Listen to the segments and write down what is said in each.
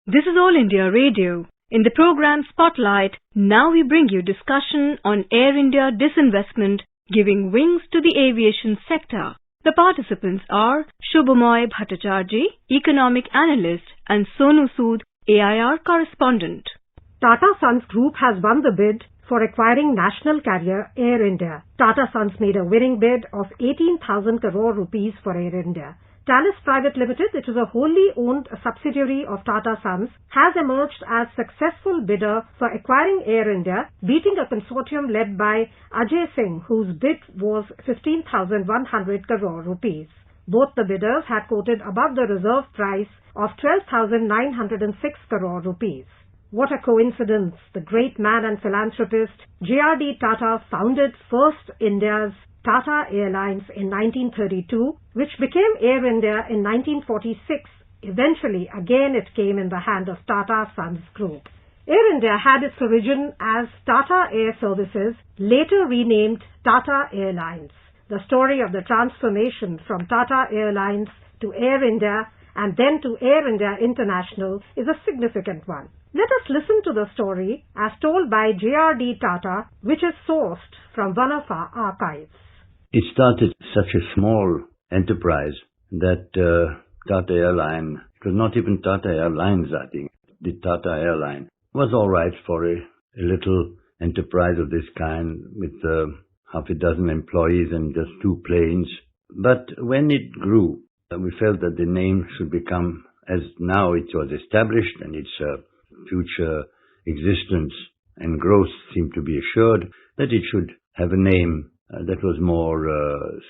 This is All India Radio. In the program Spotlight, now we bring you discussion on Air India disinvestment giving wings to the aviation sector. The participants are Shubhamoy Bhattacharjee, Economic Analyst, and Sonu Sood, AIR Correspondent. Tata Sons Group has won the bid for acquiring national carrier Air India. Tata Sons made a winning bid of 18,000 crore rupees for Air India. Thales Private Limited, which is a wholly owned subsidiary of Tata Sons, has emerged as successful bidder for acquiring Air India, beating a consortium led by Ajay Singh, whose bid was 15,100 crore rupees. Both the bidders had quoted above the reserve price of 12,906 crore rupees. What a coincidence! The great man and philanthropist J.R.D. Tata founded first India's Tata Airlines in 1932, which became Air India in 1946. Eventually, again it came in the hand of Tata Sons Group. Air India had its origin as Tata Air Services, later renamed Tata Airlines. The story of the transformation from Tata Airlines to Air India and then to Air India International is a significant one. Let us listen to the story as told by J.R.D. Tata, which is sourced from one of our archives. It started such a small enterprise that Tata Airline, it was not even Tata Airlines, I think, the Tata Airline was all right for a little enterprise of this kind with half a dozen employees and just 2 planes. But when it grew, we felt that the name should become, as now it was established and its future existence and growth seemed to be assured, that it should have a name that was more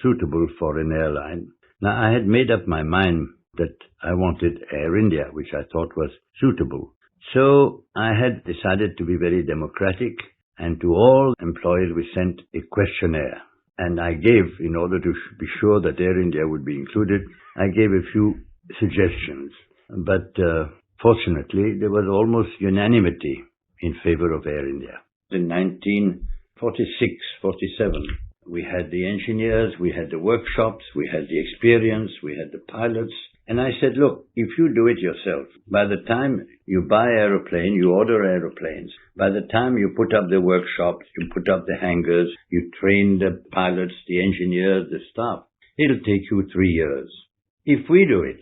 suitable for an airline. Now, I had made up my mind that I wanted Air India, which I thought was suitable. So I had decided to be very democratic, and to all employees we sent a questionnaire. And I gave, in order to be sure that Air India would be included, I gave a few suggestions. But fortunately, there was almost unanimity in favor of Air India. In 1946-47, we had the engineers, we had the workshops, we had the experience, we had the pilots. And I said, look, if you do it yourself, by the time you buy aeroplane, you order aeroplanes, by the time you put up the workshops, you put up the hangars, you train the pilots, the engineers, the staff, it'll take you 3 years. If we do it,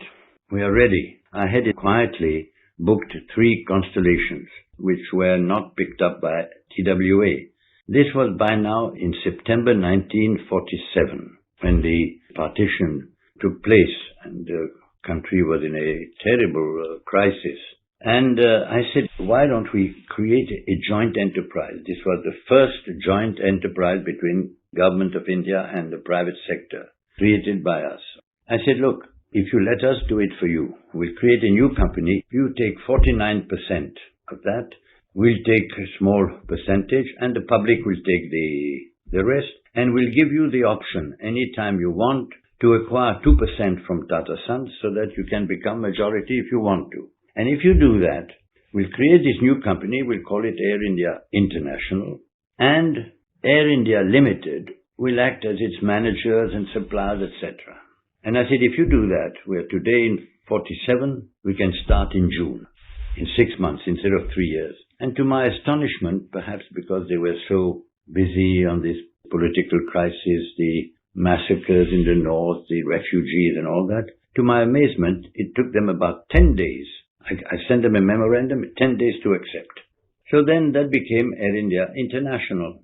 we are ready. I had quietly booked 3 constellations, which were not picked up by TWA. This was by now in September 1947, when the partition took place and the country was in a terrible crisis. And I said, why don't we create a joint enterprise? This was the first joint enterprise between Government of India and the private sector, created by us. I said, look, if you let us do it for you, we'll create a new company. You take 49% of that. We'll take a small percentage and the public will take the rest. And we'll give you the option anytime you want to acquire 2% from Tata Sons so that you can become majority if you want to. And if you do that, we'll create this new company. We'll call it Air India International. And Air India Limited will act as its managers and suppliers, etc. And I said, if you do that, we're today in 47, we can start in June, in 6 months instead of 3 years. And to my astonishment, perhaps because they were so busy on this political crisis, the massacres in the north, the refugees and all that, to my amazement, it took them about 10 days. I sent them a memorandum, 10 days to accept. So then that became Air India International.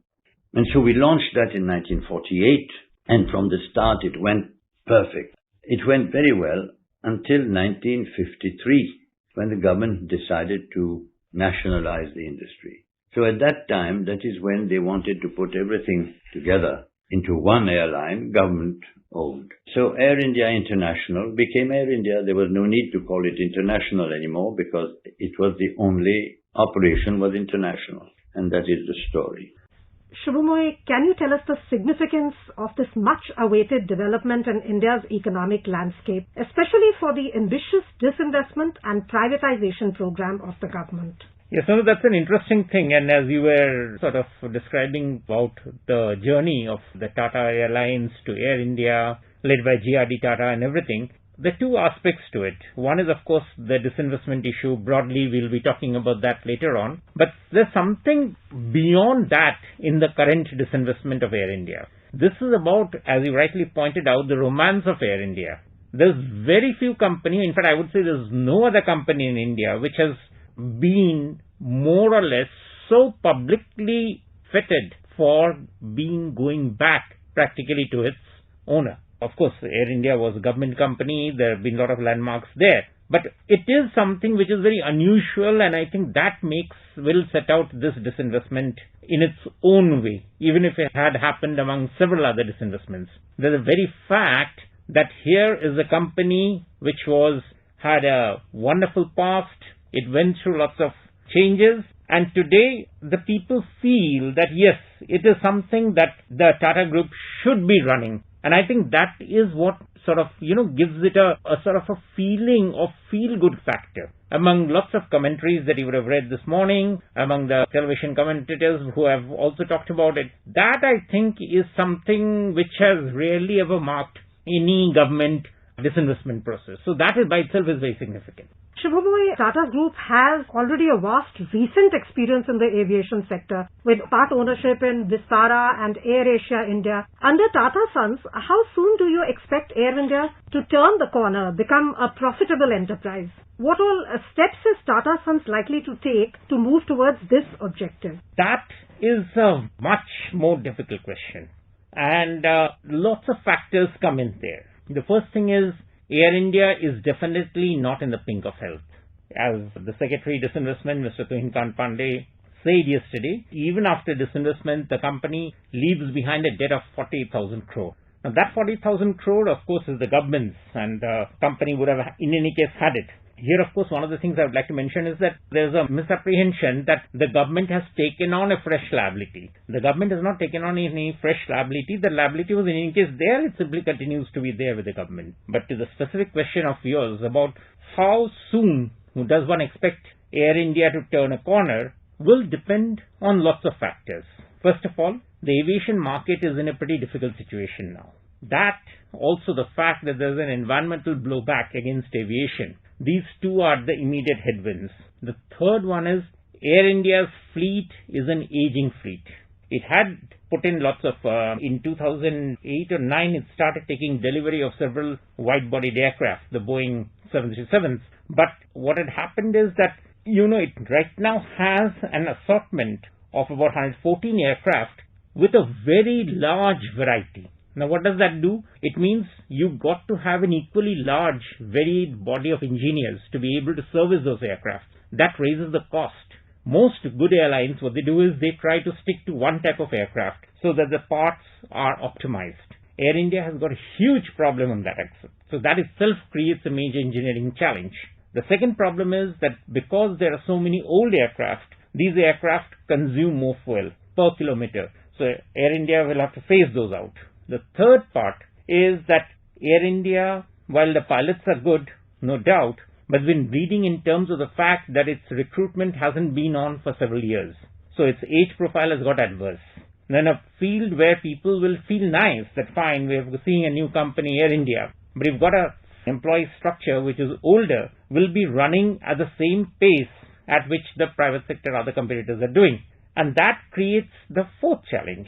And so we launched that in 1948, and from the start it went perfect. It went very well until 1953, when the government decided to nationalize the industry. So at that time, that is when they wanted to put everything together into one airline, government-owned. So Air India International became Air India. There was no need to call it international anymore because it was the only operation was international. And that is the story. Shubhamoy, can you tell us the significance of this much-awaited development in India's economic landscape, especially for the ambitious disinvestment and privatization program of the government? Yes, so that's an interesting thing, and as you were sort of describing about the journey of the Tata Airlines to Air India, led by J.R.D. Tata and everything, there are two aspects to it. One is, of course, the disinvestment issue. Broadly, we'll be talking about that later on. But there's something beyond that in the current disinvestment of Air India. This is about, as you rightly pointed out, the romance of Air India. There's very few companies, in fact, I would say there's no other company in India which has been more or less so publicly fitted for going back practically to its owner. Of course, Air India was a government company. There have been a lot of landmarks there. But it is something which is very unusual, and I think that will set out this disinvestment in its own way, even if it had happened among several other disinvestments. There's a very fact that here is a company which had a wonderful past. It went through lots of changes, and today the people feel that yes, it is something that the Tata Group should be running. And I think that is what sort of, gives it a sort of a feeling of feel-good factor. Among lots of commentaries that you would have read this morning, among the television commentators who have also talked about it, that I think is something which has rarely ever marked any government disinvestment process. So that by itself is very significant. Shubhabhai, Tata Group has already a vast recent experience in the aviation sector with part ownership in Vistara and Air Asia India. Under Tata Sons, how soon do you expect Air India to turn the corner, become a profitable enterprise? What all steps is Tata Sons likely to take to move towards this objective? That is a much more difficult question. And lots of factors come in there. The first thing is, Air India is definitely not in the pink of health. As the Secretary Disinvestment, Mr. Tuhinkant Pandey, said yesterday, even after disinvestment, the company leaves behind a debt of 40,000 crore. Now that 40,000 crore, of course, is the government's, and the company would have in any case had it. Here, of course, one of the things I would like to mention is that there's a misapprehension that the government has taken on a fresh liability. The government has not taken on any fresh liability. The liability was in any case there. It simply continues to be there with the government. But to the specific question of yours about how soon does one expect Air India to turn a corner will depend on lots of factors. First of all, the aviation market is in a pretty difficult situation now. That, also the fact that there's an environmental blowback against aviation. These two are the immediate headwinds. The third one is Air India's fleet is an aging fleet. It had put in lots of, in 2008 or 9, it started taking delivery of several wide-bodied aircraft, the Boeing 737s. But what had happened is that, it right now has an assortment of about 114 aircraft with a very large variety. Now, what does that do? It means you've got to have an equally large, varied body of engineers to be able to service those aircraft. That raises the cost. Most good airlines, what they do is they try to stick to one type of aircraft so that the parts are optimized. Air India has got a huge problem on that axis. So that itself creates a major engineering challenge. The second problem is that because there are so many old aircraft, these aircraft consume more fuel per kilometer. So Air India will have to phase those out. The third part is that Air India, while the pilots are good, no doubt, but has been bleeding in terms of the fact that its recruitment hasn't been on for several years. So its age profile has got adverse. Then a field where people will feel nice, that fine, we're seeing a new company, Air India, but you've got a employee structure which is older, will be running at the same pace at which the private sector other competitors are doing. And that creates the fourth challenge.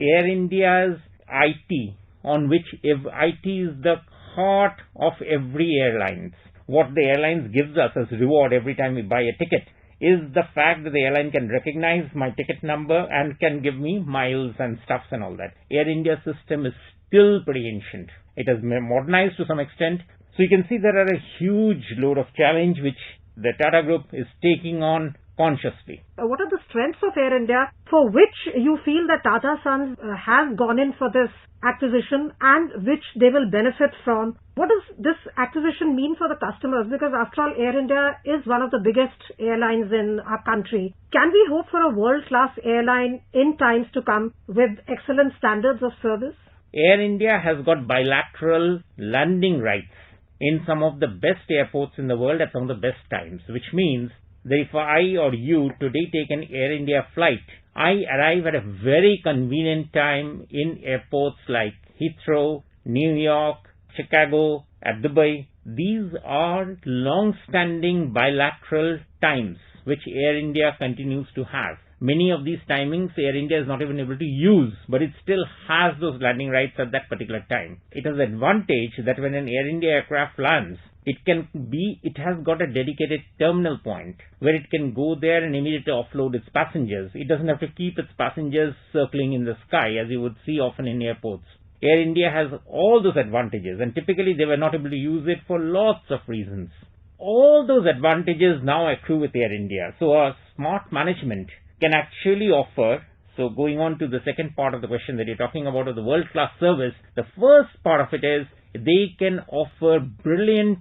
Air India's IT, on which IT is the heart of every airline. What the airlines gives us as reward every time we buy a ticket is the fact that the airline can recognize my ticket number and can give me miles and stuffs and all that. Air India's system is still pretty ancient. It has modernized to some extent. So you can see there are a huge load of challenge which the Tata Group is taking on consciously. What are the strengths of Air India for which you feel that Tata Sons has gone in for this acquisition and which they will benefit from? What does this acquisition mean for the customers? Because after all, Air India is one of the biggest airlines in our country. Can we hope for a world-class airline in times to come with excellent standards of service? Air India has got bilateral landing rights in some of the best airports in the world at some of the best times, which means that if I or you today take an Air India flight, I arrive at a very convenient time in airports like Heathrow, New York, Chicago, at Dubai, these are long-standing bilateral times which Air India continues to have. Many of these timings Air India is not even able to use, but it still has those landing rights at that particular time. It has the advantage that when an Air India aircraft lands, it has got a dedicated terminal point where it can go there and immediately offload its passengers. It doesn't have to keep its passengers circling in the sky as you would see often in airports. Air India has all those advantages, and typically they were not able to use it for lots of reasons. All those advantages now accrue with Air India. So a smart management can actually offer, so going on to the second part of the question that you're talking about of the world-class service, the first part of it is they can offer brilliant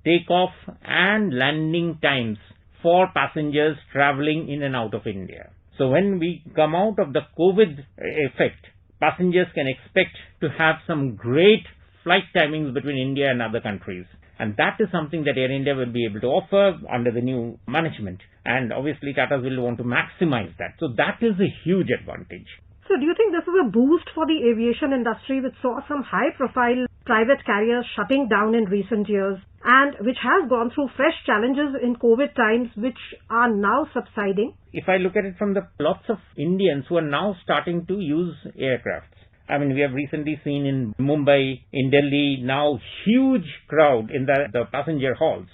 takeoff and landing times for passengers traveling in and out of India. So when we come out of the COVID effect, passengers can expect to have some great flight timings between India and other countries. And that is something that Air India will be able to offer under the new management. And obviously Tata will want to maximize that. So that is a huge advantage. So do you think this is a boost for the aviation industry, which saw some high-profile private carriers shutting down in recent years and which has gone through fresh challenges in COVID times which are now subsiding? If I look at it from the lots of Indians who are now starting to use aircrafts. I mean, we have recently seen in Mumbai, in Delhi, now huge crowd in the passenger halls.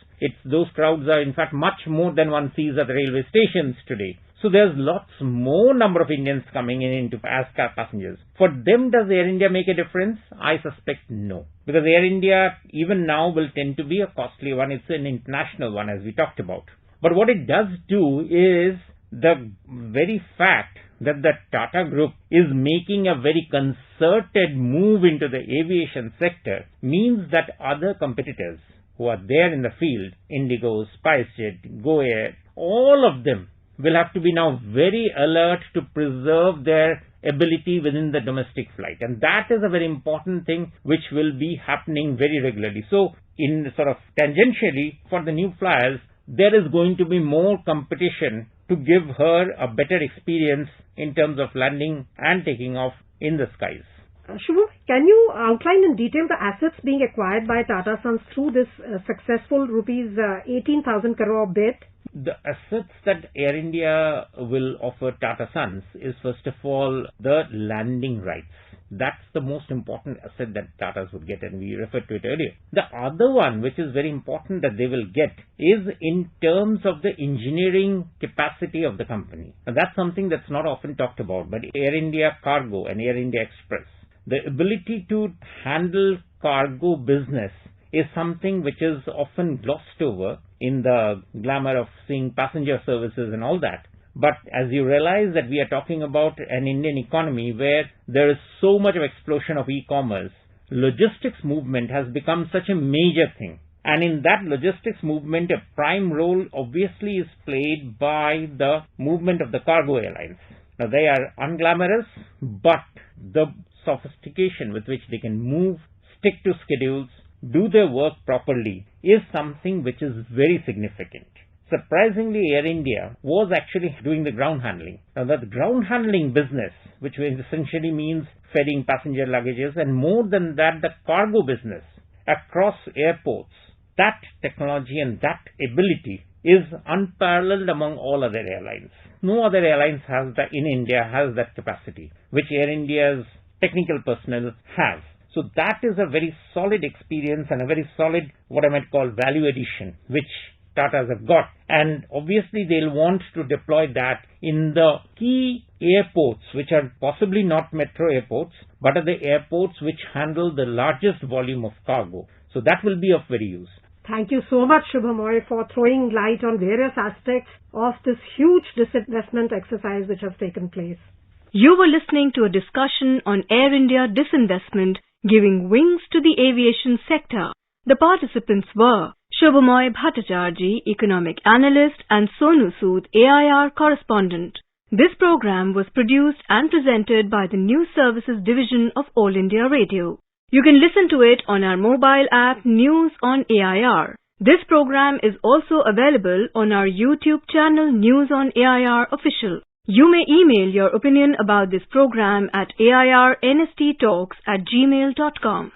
Those crowds are in fact much more than one sees at the railway stations today. So there's lots more number of Indians coming in as passengers. For them, does Air India make a difference? I suspect no. Because Air India, even now, will tend to be a costly one. It's an international one, as we talked about. But what it does do is the very fact that the Tata Group is making a very concerted move into the aviation sector means that other competitors who are there in the field, Indigo, SpiceJet, Go Air, all of them will have to be now very alert to preserve their ability within the domestic flight. And that is a very important thing which will be happening very regularly. So in sort of tangentially for the new flyers, there is going to be more competition to give her a better experience in terms of landing and taking off in the skies. Shubham, can you outline in detail the assets being acquired by Tata Sons through this successful rupees 18,000 crore bid? The assets that Air India will offer Tata Sons is first of all the landing rights. That's the most important asset that Tatas would get, and we referred to it earlier. The other one, which is very important that they will get, is in terms of the engineering capacity of the company. And that's something that's not often talked about, but Air India Cargo and Air India Express, the ability to handle cargo business is something which is often glossed over in the glamour of seeing passenger services and all that. But as you realize that we are talking about an Indian economy where there is so much of explosion of e-commerce, logistics movement has become such a major thing. And in that logistics movement, a prime role obviously is played by the movement of the cargo airlines. Now they are unglamorous, but the sophistication with which they can move, stick to schedules, do their work properly is something which is very significant. Surprisingly, Air India was actually doing the ground handling. Now, the ground handling business, which essentially means ferrying passenger luggages, and more than that, the cargo business across airports, that technology and that ability is unparalleled among all other airlines. No other airlines in India has that capacity, which Air India's technical personnel have. So that is a very solid experience and a very solid, what I might call, value addition, which Tatas have got. And obviously they'll want to deploy that in the key airports, which are possibly not metro airports, but are the airports which handle the largest volume of cargo. So that will be of very use. Thank you so much, Shubham, for throwing light on various aspects of this huge disinvestment exercise which has taken place. You were listening to a discussion on Air India disinvestment giving wings to the aviation sector. The participants were Shubhamoy Bhattacharjee, Economic Analyst, and Sonu Sood, AIR Correspondent. This program was produced and presented by the News Services Division of All India Radio. You can listen to it on our mobile app News on AIR. This program is also available on our YouTube channel News on AIR Official. You may email your opinion about this program at airnsttalks@gmail.com.